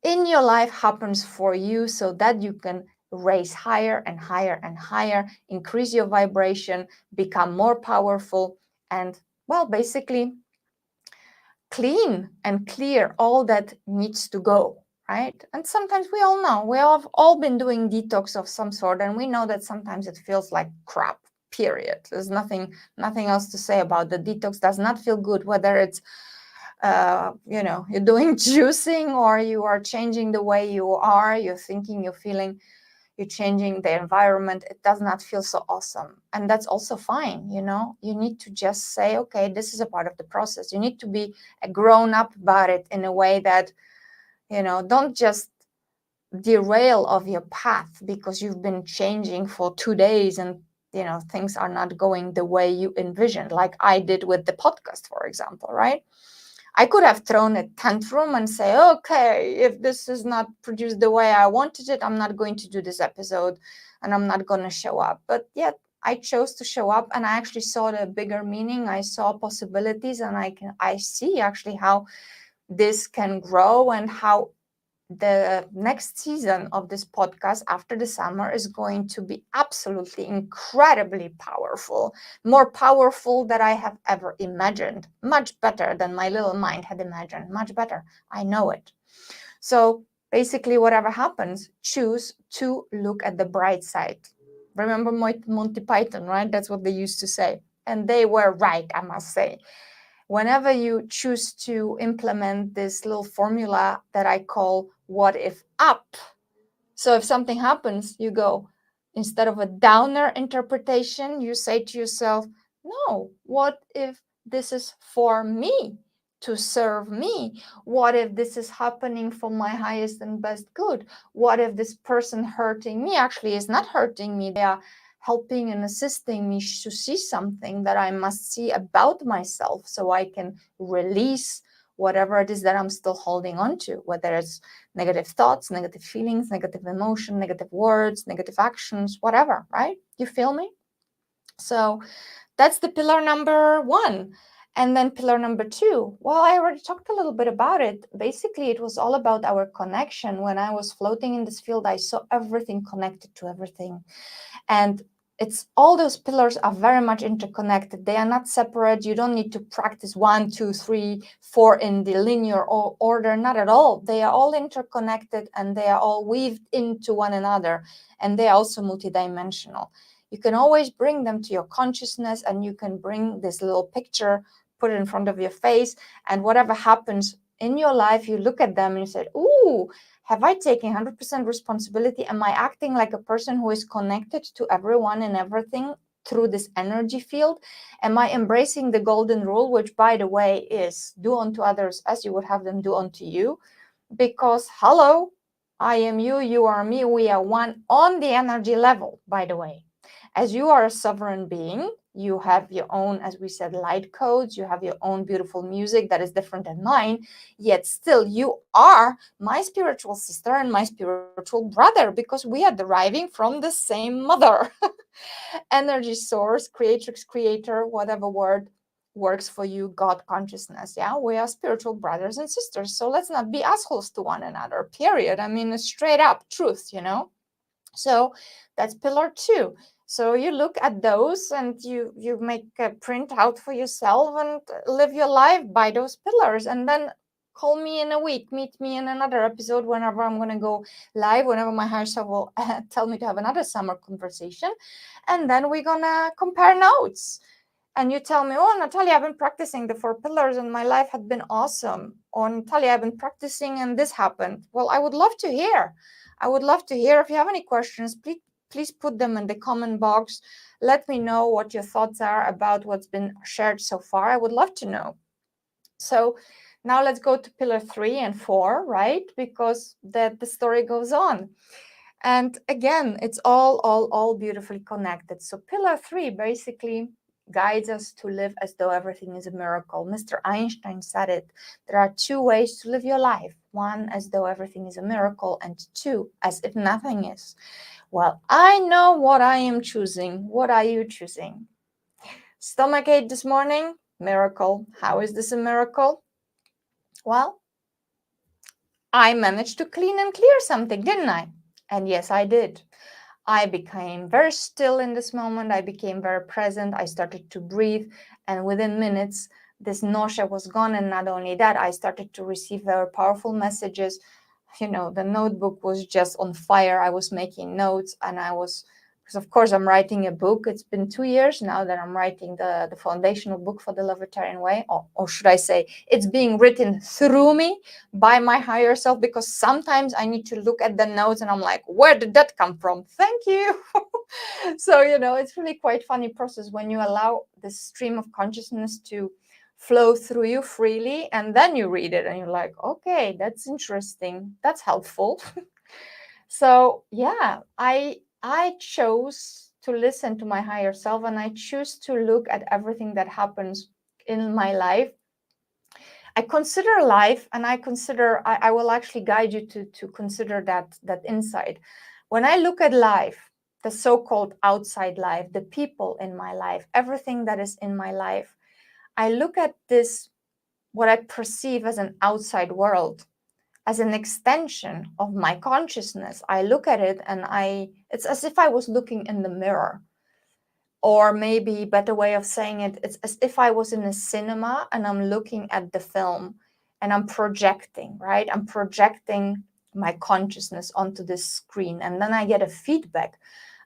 in your life happens for you, so that you can raise higher and higher and higher, increase your vibration, become more powerful, and, well, basically clean and clear all that needs to go, right? And sometimes we all know, we have all been doing detox of some sort, and we know that sometimes it feels like crap, period. There's nothing else to say about the detox. Does not feel good, whether it's you're doing juicing, or you are changing the way you are, you're thinking, you're feeling, you're changing the environment. It does not feel so awesome. And that's also fine. You need to just say, okay, this is a part of the process. You need to be a grown up about it in a way that, don't just derail of your path because you've been changing for 2 days and, things are not going the way you envisioned, like I did with the podcast, for example, right? I could have thrown a tantrum and say, okay, if this is not produced the way I wanted it, I'm not going to do this episode and I'm not going to show up. But yet I chose to show up, and I actually saw the bigger meaning. I saw possibilities, and I see actually how this can grow, and how the next season of this podcast after the summer is going to be absolutely incredibly powerful, more powerful than I have ever imagined, much better than my little mind had imagined, much better. I know it. So basically, whatever happens, choose to look at the bright side. Remember Monty Python, right? That's what they used to say. And they were right, I must say. Whenever you choose to implement this little formula that I call what if up. So if something happens, you go, instead of a downer interpretation, you say to yourself, no, what if this is for me, to serve me? What if this is happening for my highest and best good? What if this person hurting me actually is not hurting me? They are helping and assisting me to see something that I must see about myself, so I can release whatever it is that I'm still holding on to, whether it's negative thoughts, negative feelings, negative emotion, negative words, negative actions, whatever, right? You feel me? So that's the pillar number one. And then pillar number two, well, I already talked a little bit about it. Basically, it was all about our connection. When I was floating in this field, I saw everything connected to everything. And it's all those pillars are very much interconnected. They are not separate. You don't need to practice 1, 2, 3, 4 in the linear order. Not at all. They are all interconnected, and they are all weaved into one another. And they are also multidimensional. You can always bring them to your consciousness, and you can bring this little picture, put it in front of your face, and whatever happens in your life, you look at them and you say, ooh, have I taken 100% responsibility? Am I acting like a person who is connected to everyone and everything through this energy field? Am I embracing the golden rule, which, by the way, is do unto others as you would have them do unto you? Because, hello, I am you, you are me, we are one on the energy level, by the way. As you are a sovereign being, you have your own, as we said, light codes, you have your own beautiful music that is different than mine, yet still you are my spiritual sister and my spiritual brother, because we are deriving from the same mother. Energy source, creatrix, creator, whatever word works for you, God consciousness. Yeah, we are spiritual brothers and sisters. So let's not be assholes to one another, period. I mean, a straight up truth, you know? So that's pillar 2. So you look at those and you make a print out for yourself and live your life by those pillars. And then call me in a week, meet me in another episode whenever I'm going to go live, whenever my higher self will tell me to have another summer conversation. And then we're going to compare notes. And you tell me, oh, Natalia, I've been practicing the 4 pillars and my life had been awesome. Or Natalia, I've been practicing and this happened. Well, I would love to hear. I would love to hear. If you have any questions, please put them in the comment box. Let me know what your thoughts are about what's been shared so far. I would love to know. So now let's go to pillar 3 and 4, right? Because the story goes on. And again, it's all beautifully connected. So pillar 3 basically guides us to live as though everything is a miracle. Mr. Einstein said it. There are 2 ways to live your life. 1, as though everything is a miracle, and 2, as if nothing is. Well, I know what I am choosing. What are you choosing? Stomachache this morning? Miracle. How is this a miracle? Well, I managed to clean and clear something, didn't I? And yes, I did. I became very still in this moment. I became very present. I started to breathe. And within minutes, this nausea was gone. And not only that, I started to receive very powerful messages. You know, the notebook was just on fire. I was making notes and because of course I'm writing a book. It's been 2 years now that I'm writing the foundational book for the Lovetarian Way, or should I say, it's being written through me by my higher self, because sometimes I need to look at the notes and I'm like, where did that come from? Thank you. So, you know, it's really quite funny process when you allow this stream of consciousness to flow through you freely, and then you read it and you're like, okay, that's interesting, that's helpful. So yeah, I chose to listen to my higher self, and I choose to look at everything that happens in my life. I consider life, and I will actually guide you to consider that inside. When I look at life, the so-called outside life, the people in my life, everything that is in my life, I look at this, what I perceive as an outside world, as an extension of my consciousness. I look at it and it's as if I was looking in the mirror. Or maybe a better way of saying it, it's as if I was in a cinema and I'm looking at the film and I'm projecting, right? I'm projecting my consciousness onto this screen, and then I get a feedback.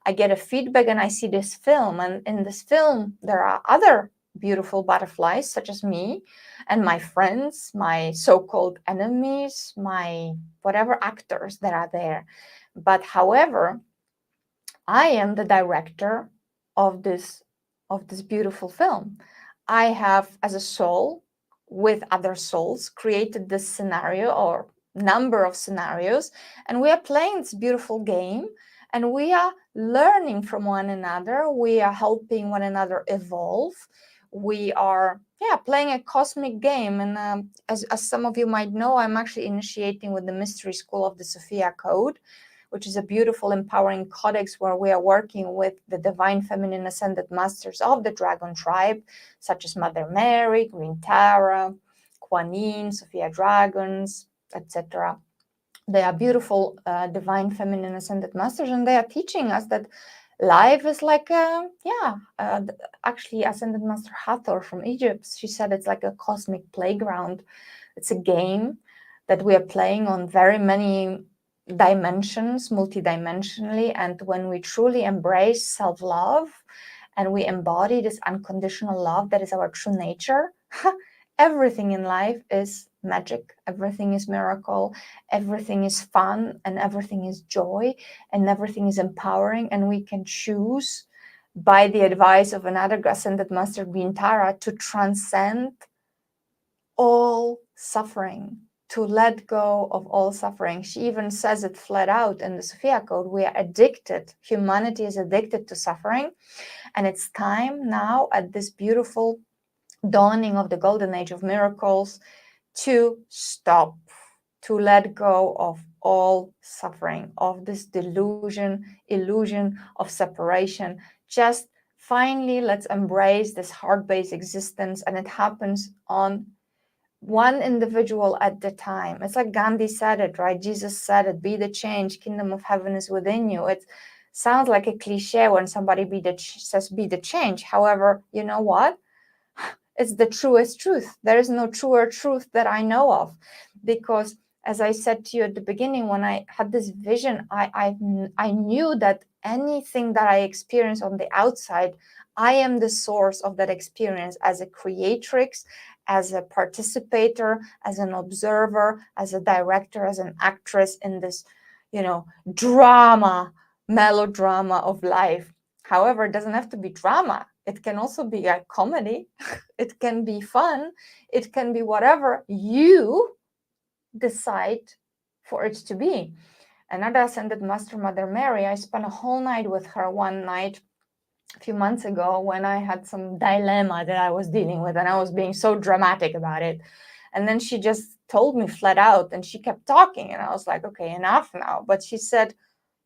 And I see this film, and in this film there are other beautiful butterflies such as me and my friends, my so-called enemies, my whatever actors that are there. But however, I am the director of this beautiful film. I have, as a soul with other souls, created this scenario or number of scenarios, and we are playing this beautiful game, and we are learning from one another. We are helping one another evolve. We are playing a cosmic game. And as some of you might know, I'm actually initiating with the Mystery School of the Sophia Code, which is a beautiful, empowering codex where we are working with the divine feminine ascended masters of the dragon tribe, such as Mother Mary, Green Tara, Kuan Yin, Sophia Dragons, etc. They are beautiful divine feminine ascended masters, and they are teaching us that life is like actually Ascended Master Hathor from Egypt, she said it's like a cosmic playground. It's a game that we are playing on very many dimensions, multidimensionally. And when we truly embrace self-love and we embody this unconditional love that is our true nature, everything in life is magic, everything is miracle, everything is fun, and everything is joy, and everything is empowering. And we can choose, by the advice of another ascended master, Green Tara, to transcend all suffering, to let go of all suffering. She even says it flat out in the Sophia Code. We are addicted. Humanity is addicted to suffering. And it's time now, at this beautiful dawning of the golden age of miracles, to stop, to let go of all suffering, of this delusion, illusion of separation. Just finally, let's embrace this heart-based existence, and it happens on one individual at the time. It's like Gandhi said it, right? Jesus said it, be the change, kingdom of heaven is within you. It sounds like a cliche when somebody says be the change. However, you know what? It's the truest truth. There is no truer truth that I know of, because as I said to you at the beginning, when I had this vision, I knew that anything that I experience on the outside, I am the source of that experience as a creatrix, as a participator, as an observer, as a director, as an actress in this, melodrama of life. However, it doesn't have to be drama. It can also be a comedy. It can be fun. It can be whatever you decide for it to be. Another ascended master, Mother Mary, I spent a whole night with her one night a few months ago when I had some dilemma that I was dealing with, and I was being so dramatic about it. And then she just told me flat out, and she kept talking, and I was like, okay, enough now. But she said,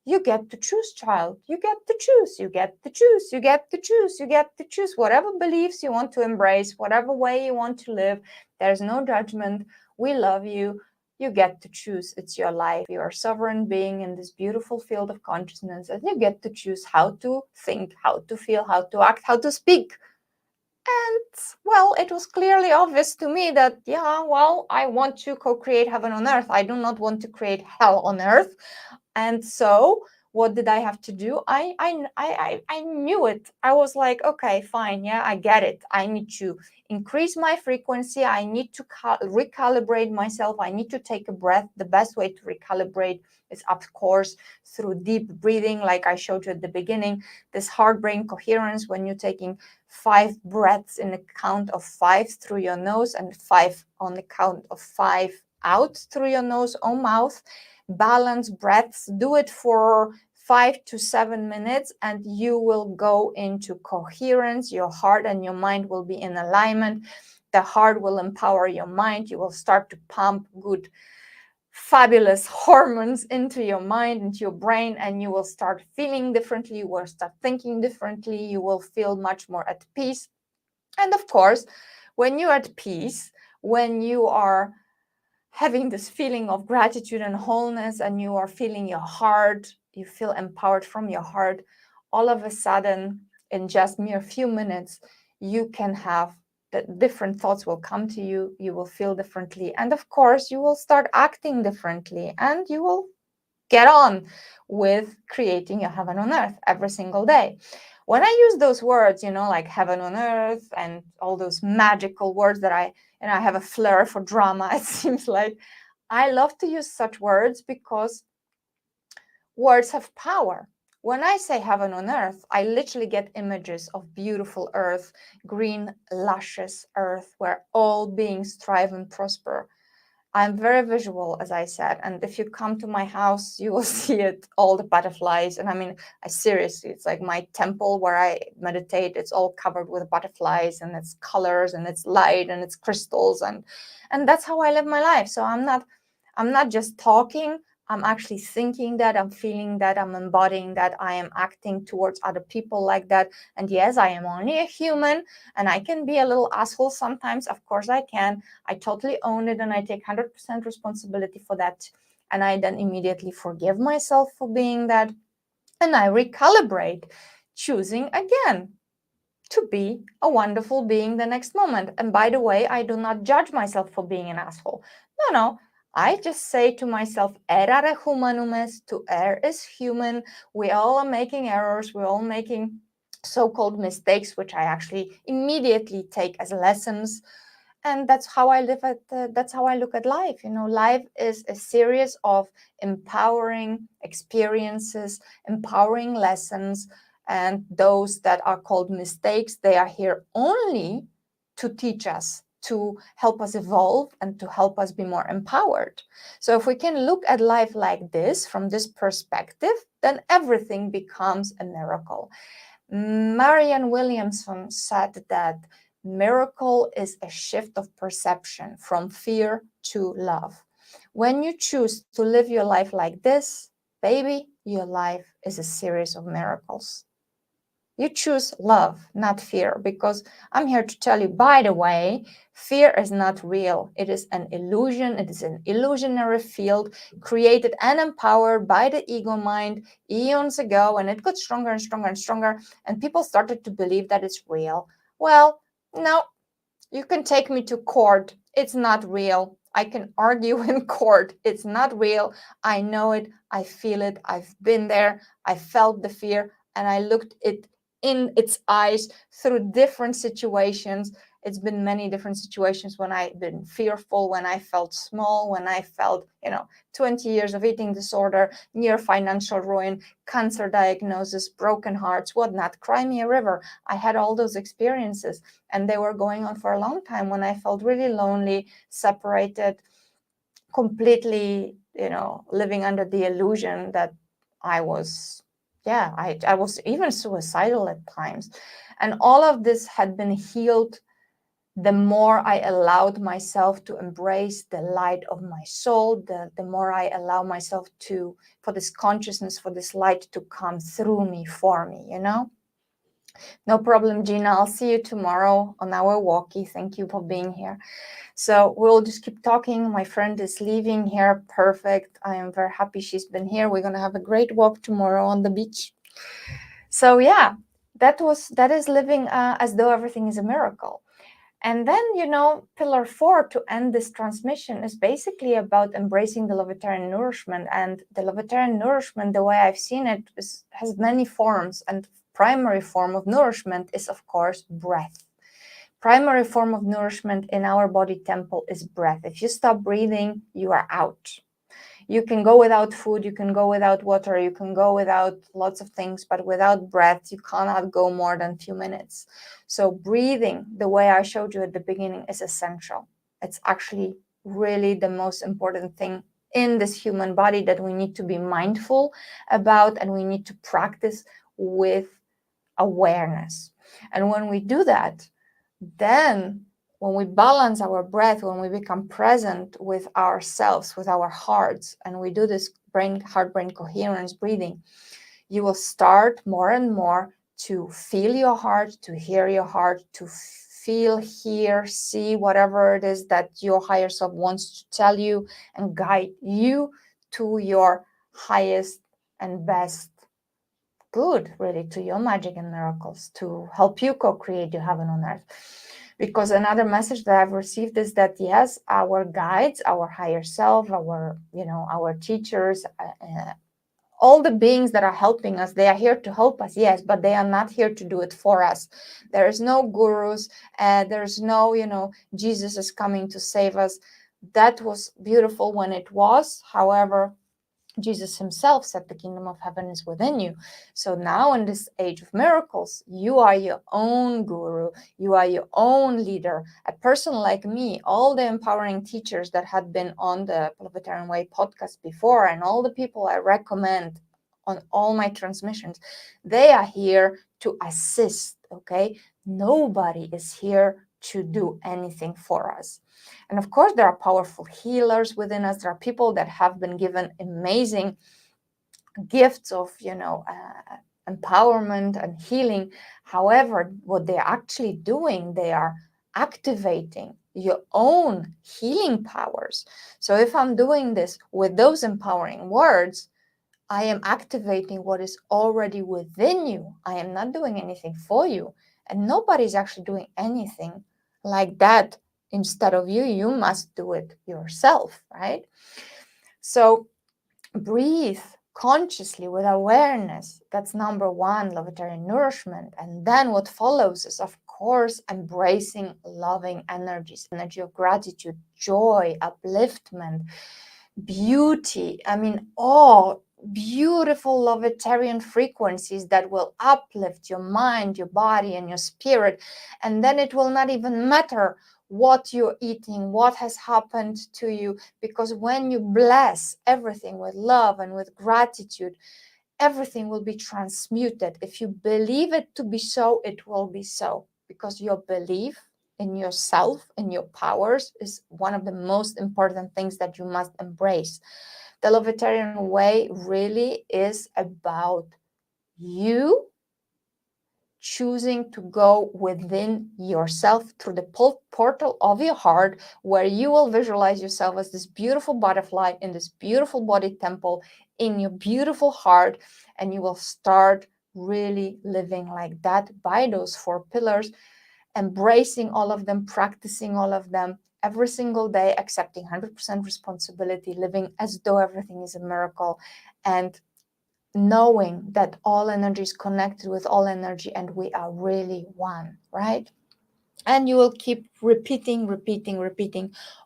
you get to choose, child. You get to choose. You get to choose. You get to choose. You get to choose whatever beliefs you want to embrace, whatever way you want to live. There's no judgment. We love you. You get to choose. It's your life. You're a sovereign being in this beautiful field of consciousness, and you get to choose how to think, how to feel, how to act, how to speak. And, well, it was clearly obvious to me that, I want to co-create heaven on earth. I do not want to create hell on earth. And so what did I have to do? I knew it. I was like, okay, fine. Yeah, I get it. I need to increase my frequency. I need to recalibrate myself. I need to take a breath. The best way to recalibrate is, of course, through deep breathing, like I showed you at the beginning. This heart-brain coherence, when you're taking 5 breaths in the count of 5 through your nose and 5 on the count of 5 out through your nose or mouth. Balanced breaths. Do it for 5 to 7 minutes, and you will go into coherence. Your heart and your mind will be in alignment. The heart will empower your mind. You will start to pump good, fabulous hormones into your mind, into your brain, and you will start feeling differently. You will start thinking differently. You will feel much more at peace. And of course, when you're at peace, when you are having this feeling of gratitude and wholeness, and you are feeling your heart, you feel empowered from your heart, all of a sudden, in just mere few minutes, you can have that different thoughts will come to you, you will feel differently, and of course, you will start acting differently, and you will get on with creating your heaven on earth every single day. When I use those words, like heaven on earth and all those magical words that I have a flair for drama, it seems like. I love to use such words because words have power. When I say heaven on earth, I literally get images of beautiful earth, green, luscious earth, where all beings thrive and prosper. I'm very visual, as I said, and if you come to my house, you will see it, all the butterflies. And I mean, seriously, it's like my temple where I meditate. It's all covered with butterflies, and it's colors, and it's light, and it's crystals, and that's how I live my life. So I'm not just talking. I'm actually thinking that, I'm feeling that, I'm embodying that, I am acting towards other people like that. And yes, I am only a human, and I can be a little asshole sometimes. Of course I can. I totally own it, and I take 100% responsibility for that. And I then immediately forgive myself for being that. And I recalibrate, choosing again to be a wonderful being the next moment. And by the way, I do not judge myself for being an asshole. No. I just say to myself, errare humanum est, to err is human. We all are making errors. We're all making so-called mistakes, which I actually immediately take as lessons. And that's how I live that's how I look at life. Life is a series of empowering experiences, empowering lessons, and those that are called mistakes, they are here only to teach us, to help us evolve and to help us be more empowered. So if we can look at life like this, from this perspective, then everything becomes a miracle. Marianne Williamson said that miracle is a shift of perception from fear to love. When you choose to live your life like this, baby, your life is a series of miracles. You choose love, not fear, because I'm here to tell you, by the way, fear is not real. It is an illusion. It is an illusionary field created and empowered by the ego mind eons ago, and it got stronger and stronger and stronger, and people started to believe that it's real. Well, no, you can take me to court. It's not real. I can argue in court. It's not real. I know it. I feel it. I've been there. I felt the fear, and I looked it in its eyes through different situations. It's been many different situations when I've been fearful, when I felt small, when I felt, 20 years of eating disorder, near financial ruin, cancer diagnosis, broken hearts, whatnot. Cry me a river. I had all those experiences, and they were going on for a long time when I felt really lonely, separated, completely, living under the illusion that I was I was even suicidal at times. And all of this had been healed the more I allowed myself to embrace the light of my soul, the more I allow myself for this consciousness, for this light to come through me, for me, No problem, Gina. I'll see you tomorrow on our walkie. Thank you for being here. So we'll just keep talking. My friend is leaving here. Perfect. I am very happy she's been here. We're going to have a great walk tomorrow on the beach. So yeah, that is living as though everything is a miracle. And then, pillar 4 to end this transmission is basically about embracing the Lovetarian nourishment. And the Lovetarian nourishment, the way I've seen it, has many forms. And primary form of nourishment is, of course, breath. Primary form of nourishment in our body temple is breath. If you stop breathing, you are out. You can go without food, you can go without water, you can go without lots of things, but without breath, you cannot go more than a few minutes. So breathing, the way I showed you at the beginning, is essential. It's actually really the most important thing in this human body that we need to be mindful about, and we need to practice with awareness. And when we do that, then when we balance our breath, when we become present with ourselves, with our hearts, and we do this heart-brain coherence breathing, you will start more and more to feel your heart, to hear your heart, to feel, hear, see whatever it is that your higher self wants to tell you and guide you to your highest and best good, really, to your magic and miracles, to help you co-create your heaven on earth. Because another message that I've received is that, yes, our guides, our higher self, our teachers, all the beings that are helping us, they are here to help us, yes, but they are not here to do it for us. There is no gurus, there's no, Jesus is coming to save us. That was beautiful when it was. However, Jesus himself said the kingdom of heaven is within you. So now in this age of miracles, you are your own guru. You are your own leader. A person like me, all the empowering teachers that had been on the Lovetarian Way podcast before, and all the people I recommend on all my transmissions, they are here to assist, okay? Nobody is here to do anything for us. And of course, there are powerful healers within us. There are people that have been given amazing gifts of, empowerment and healing. However, what they're actually doing, they are activating your own healing powers. So if I'm doing this with those empowering words, I am activating what is already within you. I am not doing anything for you. And nobody's actually doing anything like that instead of you. You must do it yourself, right? So breathe consciously with awareness. That's number 1, Lovetarian nourishment. And then what follows is, of course, embracing loving energies, energy of gratitude, joy, upliftment, beauty. I mean, all beautiful Lovetarian frequencies that will uplift your mind, your body, and your spirit. And then it will not even matter what you're eating, what has happened to you, because when you bless everything with love and with gratitude, everything will be transmuted. If you believe it to be so, it will be so, because your belief in yourself, in your powers, is one of the most important things that you must embrace. The Lovetarian way really is about you choosing to go within yourself through the portal of your heart, where you will visualize yourself as this beautiful butterfly in this beautiful body temple in your beautiful heart, and you will start really living like that by those 4 pillars, embracing all of them, practicing all of them every single day, accepting 100% responsibility, living as though everything is a miracle, and knowing that all energy is connected with all energy and we are really one, right? And you will keep repeating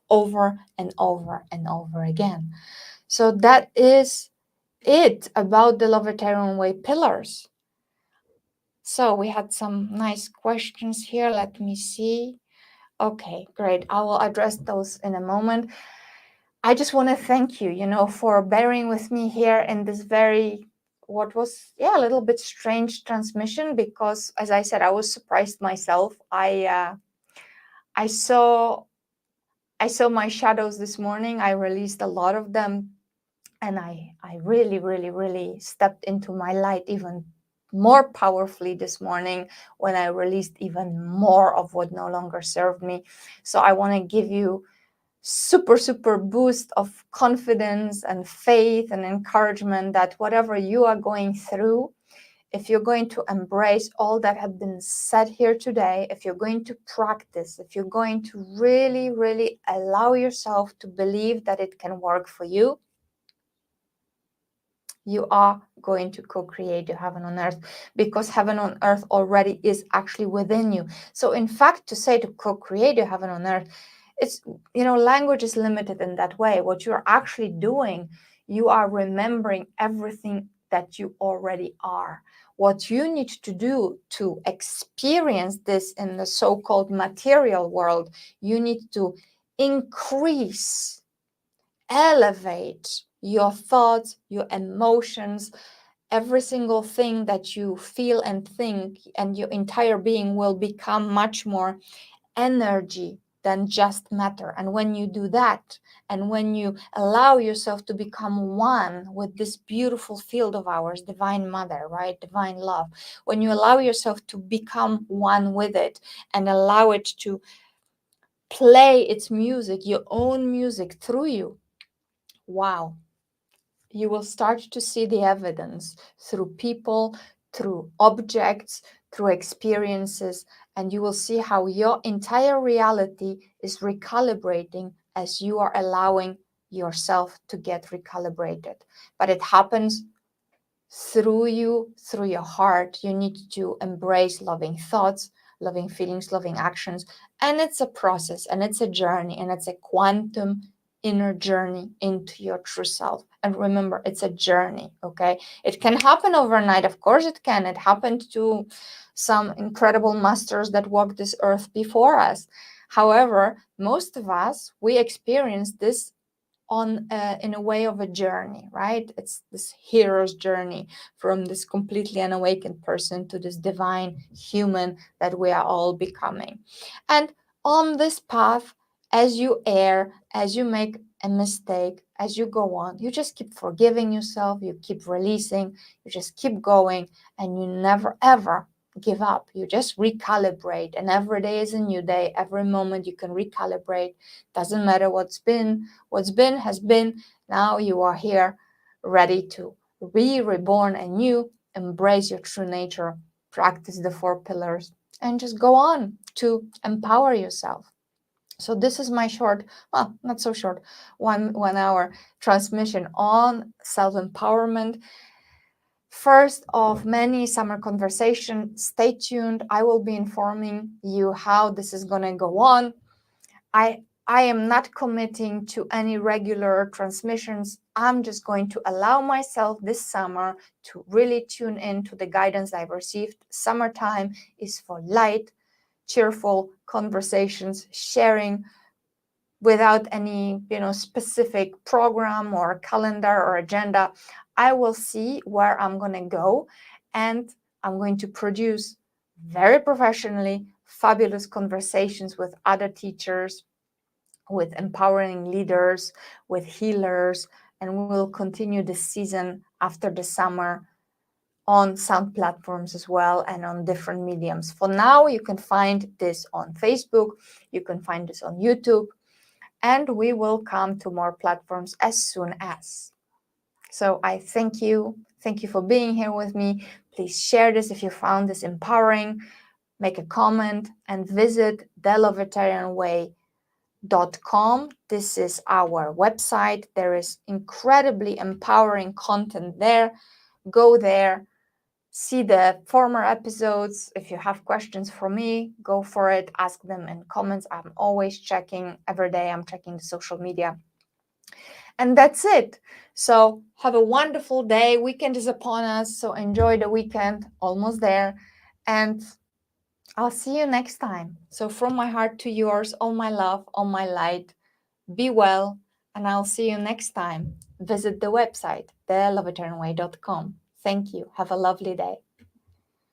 over and over and over again. So that is it about the Lovetarian Way pillars. So we had some nice questions here. Let me see. Okay, great. I will address those in a moment. I just want to thank you, for bearing with me here in this what was, a little bit strange transmission, because, as I said, I was surprised myself. I saw my shadows this morning. I released a lot of them, and I really, really, really stepped into my light even more powerfully this morning, when I released even more of what no longer served me. So I want to give you super boost of confidence and faith and encouragement that whatever you are going through, if you're going to embrace all that have been said here today, if you're going to practice, if you're going to really, really allow yourself to believe that it can work for you, you are going to co-create your heaven on earth, because heaven on earth already is actually within you. So in fact, to say to co-create your heaven on earth, it's, language is limited in that way. What you're actually doing, you are remembering everything that you already are. What you need to do to experience this in the so-called material world, you need to increase, elevate your thoughts, your emotions, every single thing that you feel and think, and your entire being will become much more energy than just matter. And when you do that, and when you allow yourself to become one with this beautiful field of ours, divine mother, right, divine love, when you allow yourself to become one with it and allow it to play its music, your own music through you, wow, you will start to see the evidence through people, through objects, through experiences, and you will see how your entire reality is recalibrating as you are allowing yourself to get recalibrated. But it happens through you, through your heart. You need to embrace loving thoughts, loving feelings, loving actions. And it's a process, and it's a journey, and it's a quantum inner journey into your true self. And remember, it's a journey, okay? It can happen overnight. Of course it can. It happened to some incredible masters that walked this earth before us. However, most of us, we experience this in a way of a journey, right? It's this hero's journey from this completely unawakened person to this divine human that we are all becoming. And on this path, as you err, as you make a mistake, as you go on, you just keep forgiving yourself, you keep releasing, you just keep going, and you never ever give up. You just recalibrate, and every day is a new day. Every moment you can recalibrate. Doesn't matter what's been has been. Now you are here, ready to be reborn anew, embrace your true nature, practice the 4 pillars, and just go on to empower yourself. So this is my short, well, not so short, one hour transmission on self-empowerment. First of many summer conversations. Stay tuned. I will be informing you how this is going to go on. I am not committing to any regular transmissions. I'm just going to allow myself this summer to really tune in to the guidance I've received. Summertime is for light, cheerful, conversations, sharing without any, specific program or calendar or agenda. I will see where I'm going to go, and I'm going to produce very professionally fabulous conversations with other teachers, with empowering leaders, with healers, and we'll continue this season after the summer on sound platforms as well and on different mediums. For now, you can find this on Facebook, you can find this on YouTube, and we will come to more platforms as soon as. So I thank you. Thank you for being here with me. Please share this if you found this empowering. Make a comment and visit thelovetarianway.com. This is our website. There is incredibly empowering content there. Go there. See the former episodes. If you have questions for me, go for it. Ask them in comments. I'm always checking. Every day I'm checking the social media. And that's it. So have a wonderful day. Weekend is upon us. So enjoy the weekend. Almost there. And I'll see you next time. So from my heart to yours, all my love, all my light. Be well. And I'll see you next time. Visit the website, thelovetarianway.com. Thank you. Have a lovely day.